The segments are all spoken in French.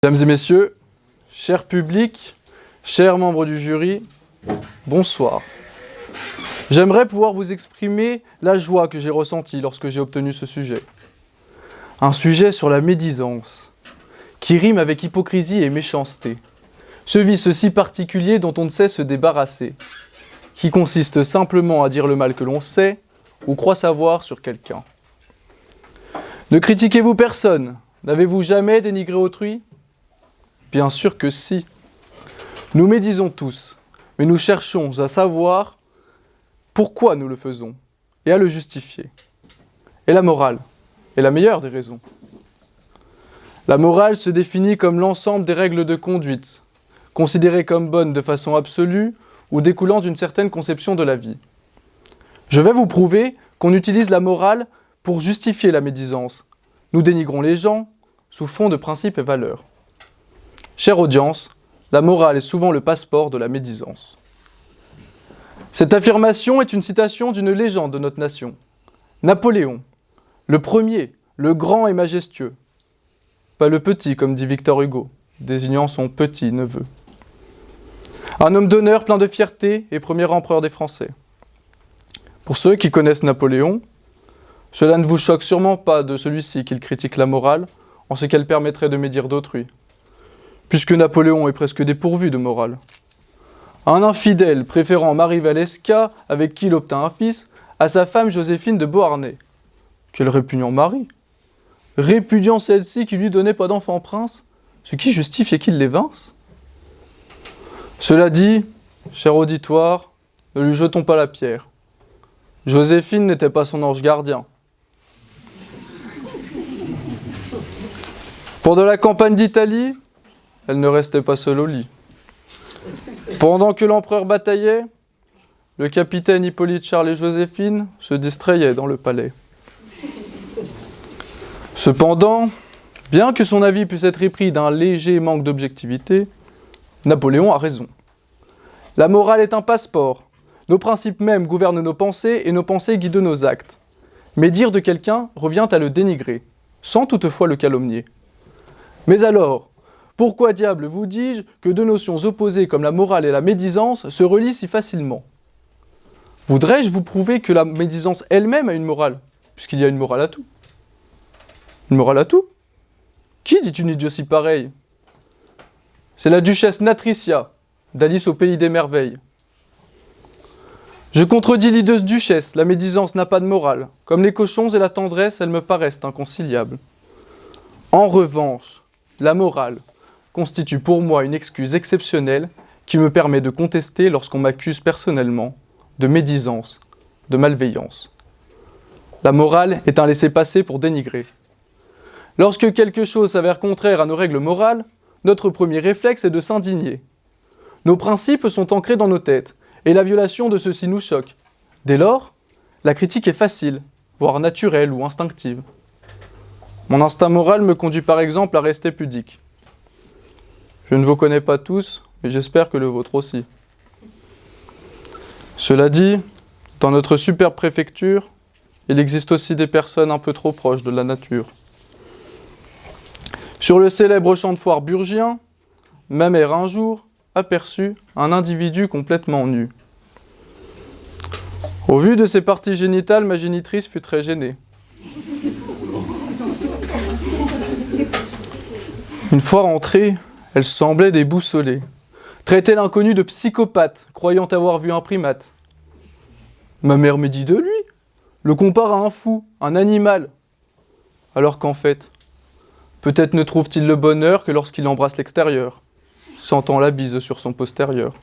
Mesdames et messieurs, cher public, chers membres du jury, bonsoir. J'aimerais pouvoir vous exprimer la joie que j'ai ressentie lorsque j'ai obtenu ce sujet. Un sujet sur la médisance, qui rime avec hypocrisie et méchanceté. Ce vice si particulier dont on ne sait se débarrasser, qui consiste simplement à dire le mal que l'on sait ou croit savoir sur quelqu'un. Ne critiquez-vous personne? N'avez-vous jamais dénigré autrui? Bien sûr que si. Nous médisons tous, mais nous cherchons à savoir pourquoi nous le faisons et à le justifier. Et la morale est la meilleure des raisons. La morale se définit comme l'ensemble des règles de conduite, considérées comme bonnes de façon absolue ou découlant d'une certaine conception de la vie. Je vais vous prouver qu'on utilise la morale pour justifier la médisance. Nous dénigrons les gens sous fond de principes et valeurs. Chère audience, la morale est souvent le passeport de la médisance. Cette affirmation est une citation d'une légende de notre nation. Napoléon, le premier, le grand et majestueux. Pas le petit, comme dit Victor Hugo, désignant son petit-neveu. Un homme d'honneur plein de fierté et premier empereur des Français. Pour ceux qui connaissent Napoléon, cela ne vous choque sûrement pas de celui-ci qu'il critique la morale en ce qu'elle permettrait de médire d'autrui, puisque Napoléon est presque dépourvu de morale. Un infidèle préférant Marie Walewska, avec qui il obtint un fils, à sa femme Joséphine de Beauharnais. Quel répugnant mari! Répudiant celle-ci qui lui donnait pas d'enfant prince, ce qui justifiait qu'il les vince. Cela dit, cher auditoire, ne lui jetons pas la pierre. Joséphine n'était pas son ange gardien. Pour de la campagne d'Italie, elle ne restait pas seule au lit. Pendant que l'empereur bataillait, le capitaine Hippolyte Charles et Joséphine se distrayaient dans le palais. Cependant, bien que son avis puisse être épris d'un léger manque d'objectivité, Napoléon a raison. La morale est un passeport. Nos principes mêmes gouvernent nos pensées et nos pensées guident nos actes. Mais dire de quelqu'un revient à le dénigrer, sans toutefois le calomnier. Mais alors, pourquoi diable vous dis-je que deux notions opposées comme la morale et la médisance se relient si facilement? Voudrais-je vous prouver que la médisance elle-même a une morale, puisqu'il y a une morale à tout? Une morale à tout? Qui dit une idiotie pareille? C'est la duchesse Natricia, d'Alice au pays des merveilles. Je contredis l'ideuse duchesse, la médisance n'a pas de morale. Comme les cochons et la tendresse, elles me paraissent inconciliables. En revanche, la morale constitue pour moi une excuse exceptionnelle qui me permet de contester lorsqu'on m'accuse personnellement de médisance, de malveillance. La morale est un laissez-passer pour dénigrer. Lorsque quelque chose s'avère contraire à nos règles morales, notre premier réflexe est de s'indigner. Nos principes sont ancrés dans nos têtes, et la violation de ceux-ci nous choque. Dès lors, la critique est facile, voire naturelle ou instinctive. Mon instinct moral me conduit par exemple à rester pudique. Je ne vous connais pas tous, mais j'espère que le vôtre aussi. Cela dit, dans notre superbe préfecture, il existe aussi des personnes un peu trop proches de la nature. Sur le célèbre champ de foire burgien, ma mère un jour aperçut un individu complètement nu. Au vu de ses parties génitales, ma génitrice fut très gênée. Une fois rentrée, elle semblait déboussolée, traitait l'inconnu de psychopathe, croyant avoir vu un primate. Ma mère me dit de lui, le compare à un fou, un animal. Alors qu'en fait, peut-être ne trouve-t-il le bonheur que lorsqu'il embrasse l'extérieur, sentant la bise sur son postérieur.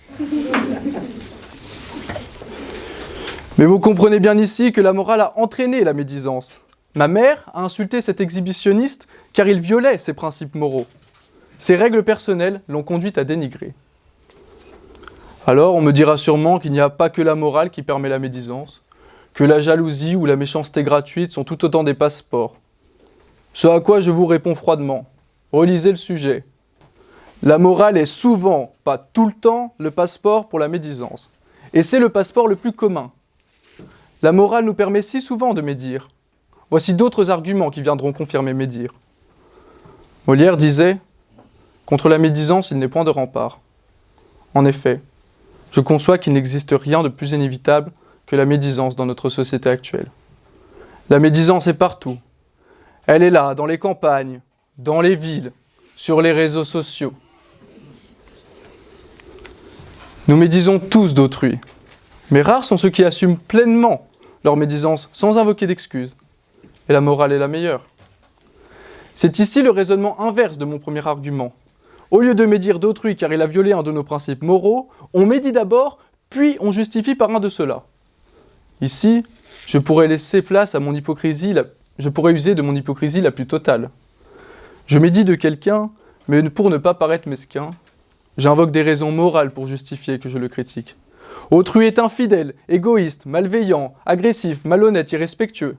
Mais vous comprenez bien ici que la morale a entraîné la médisance. Ma mère a insulté cet exhibitionniste car il violait ses principes moraux. Ses règles personnelles l'ont conduite à dénigrer. Alors on me dira sûrement qu'il n'y a pas que la morale qui permet la médisance, que la jalousie ou la méchanceté gratuite sont tout autant des passeports. Ce à quoi je vous réponds froidement. Relisez le sujet. La morale est souvent, pas tout le temps, le passeport pour la médisance. Et c'est le passeport le plus commun. La morale nous permet si souvent de médire. Voici d'autres arguments qui viendront confirmer mes dires. Molière disait Contre la médisance, il n'est point de rempart. En effet, je conçois qu'il n'existe rien de plus inévitable que la médisance dans notre société actuelle. La médisance est partout. Elle est là, dans les campagnes, dans les villes, sur les réseaux sociaux. Nous médisons tous d'autrui, mais rares sont ceux qui assument pleinement leur médisance sans invoquer d'excuses. Et la morale est la meilleure. C'est ici le raisonnement inverse de mon premier argument. Au lieu de médire d'autrui car il a violé un de nos principes moraux, on médit d'abord, puis on justifie par un de ceux-là. Ici, je pourrais laisser place à mon hypocrisie, je pourrais user de mon hypocrisie la plus totale. Je médis de quelqu'un, mais pour ne pas paraître mesquin, j'invoque des raisons morales pour justifier que je le critique. Autrui est infidèle, égoïste, malveillant, agressif, malhonnête, irrespectueux.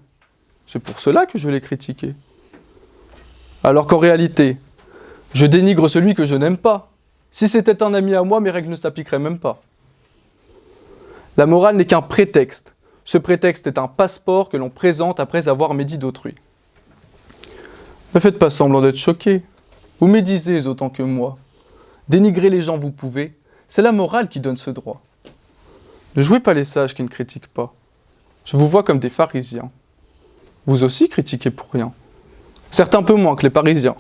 C'est pour cela que je l'ai critiqué. Alors qu'en réalité, je dénigre celui que je n'aime pas. Si c'était un ami à moi, mes règles ne s'appliqueraient même pas. La morale n'est qu'un prétexte. Ce prétexte est un passeport que l'on présente après avoir médit d'autrui. Ne faites pas semblant d'être choqués. Vous médisez autant que moi. Dénigrer les gens vous pouvez, c'est la morale qui donne ce droit. Ne jouez pas les sages qui ne critiquent pas. Je vous vois comme des pharisiens. Vous aussi critiquez pour rien. Certes un peu moins que les parisiens.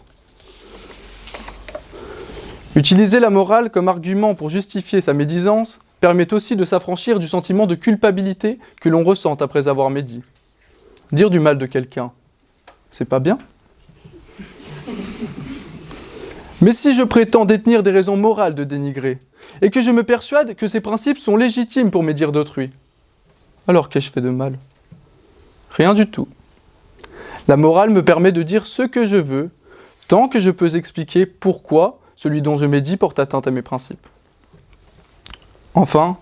Utiliser la morale comme argument pour justifier sa médisance permet aussi de s'affranchir du sentiment de culpabilité que l'on ressent après avoir médit. Dire du mal de quelqu'un, c'est pas bien. Mais si je prétends détenir des raisons morales de dénigrer, et que je me persuade que ces principes sont légitimes pour médire d'autrui, alors qu'ai-je fait de mal? Rien du tout. La morale me permet de dire ce que je veux, tant que je peux expliquer pourquoi celui dont je médis porte atteinte à mes principes. Enfin,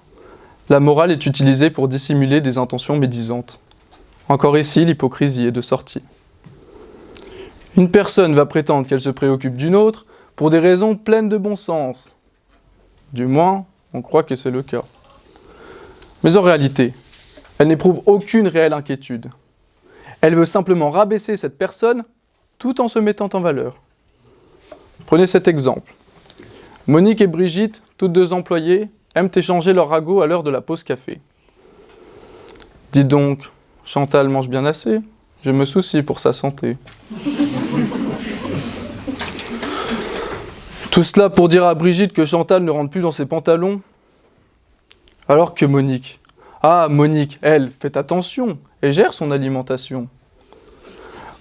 la morale est utilisée pour dissimuler des intentions médisantes. Encore ici, l'hypocrisie est de sortie. Une personne va prétendre qu'elle se préoccupe d'une autre pour des raisons pleines de bon sens. Du moins, on croit que c'est le cas. Mais en réalité, elle n'éprouve aucune réelle inquiétude. Elle veut simplement rabaisser cette personne tout en se mettant en valeur. Prenez cet exemple. Monique et Brigitte, toutes deux employées, aiment échanger leur ragot à l'heure de la pause café. Dites donc, Chantal mange bien assez, je me soucie pour sa santé. Tout cela pour dire à Brigitte que Chantal ne rentre plus dans ses pantalons. Alors que Monique, elle, fait attention et gère son alimentation.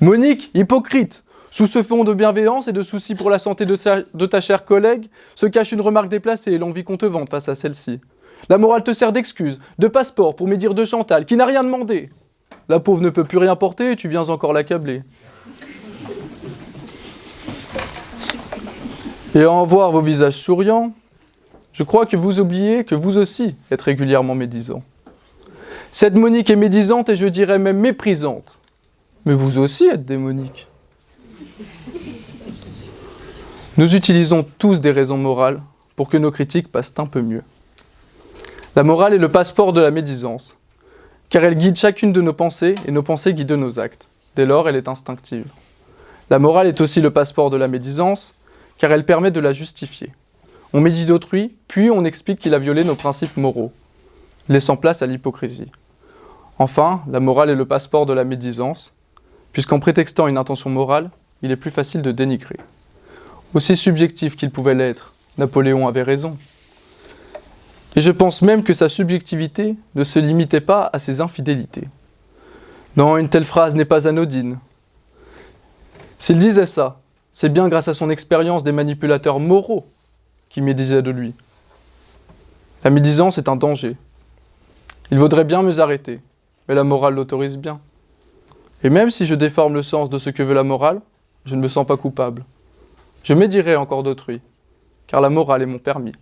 Monique, hypocrite, sous ce fond de bienveillance et de souci pour la santé de ta chère collègue, se cache une remarque déplacée et l'envie qu'on te vante face à celle-ci. La morale te sert d'excuse, de passeport pour médire de Chantal, qui n'a rien demandé. La pauvre ne peut plus rien porter et tu viens encore l'accabler. Et à en voir vos visages souriants, je crois que vous oubliez que vous aussi êtes régulièrement médisant. Cette Monique est médisante et je dirais même méprisante. Mais vous aussi êtes démonique. Nous utilisons tous des raisons morales pour que nos critiques passent un peu mieux. La morale est le passeport de la médisance, car elle guide chacune de nos pensées et nos pensées guident nos actes. Dès lors, elle est instinctive. La morale est aussi le passeport de la médisance, car elle permet de la justifier. On médit d'autrui, puis on explique qu'il a violé nos principes moraux, laissant place à l'hypocrisie. Enfin, la morale est le passeport de la médisance, puisqu'en prétextant une intention morale, il est plus facile de dénigrer. Aussi subjectif qu'il pouvait l'être, Napoléon avait raison. Et je pense même que sa subjectivité ne se limitait pas à ses infidélités. Non, une telle phrase n'est pas anodine. S'il disait ça, c'est bien grâce à son expérience des manipulateurs moraux qui médisaient de lui. La médisance est un danger. Il vaudrait bien me arrêter, mais la morale l'autorise bien. Et même si je déforme le sens de ce que veut la morale, je ne me sens pas coupable. Je médirai encore d'autrui, car la morale est mon permis.